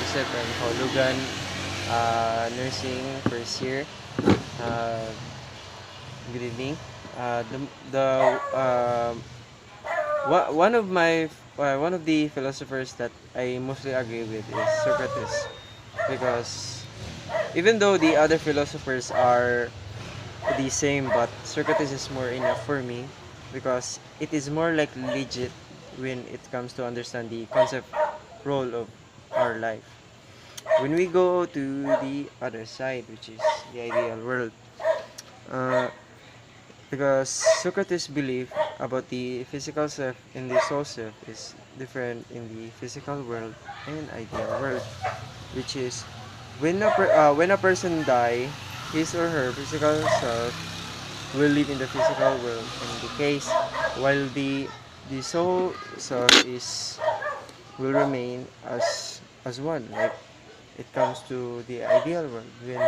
Joseph and Holugan, nursing first year. Uh, Good evening. The one of my one of the philosophers that I mostly agree with is Socrates, because even though the other philosophers are the same, but Socrates is more enough for me because it is more like legit when it comes to understand the concept role of our life. When we go to the other side, which is the ideal world, uh, because Socrates' belief about the physical self and the soul self is different in the physical world and ideal world, which is when a person die, his or her physical self will live in the physical world and decays, while the soul self is will remain as one. Like it comes to the ideal world when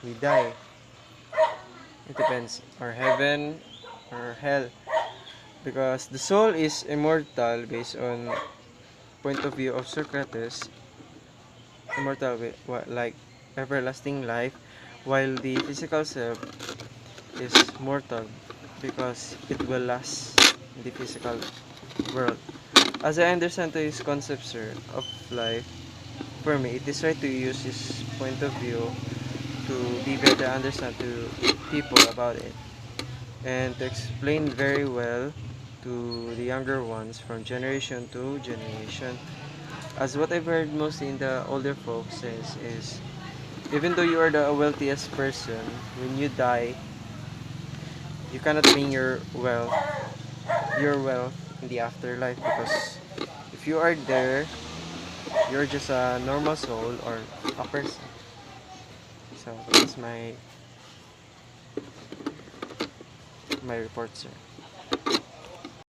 we die, it depends, or heaven or hell, because the soul is immortal based on point of view of Socrates, immortal like everlasting life, while the physical self is mortal because it will last in the physical world. As I understand to his concept, sir, of life, for me, it is right to use his point of view to be better understand to people about it and to explain very well to the younger ones from generation to generation. As what I've heard mostly in the older folks says is, even though you are the wealthiest person, when you die, you cannot bring your wealth in the afterlife, because if you are there, you're just a normal soul or a person. So that's my report, sir.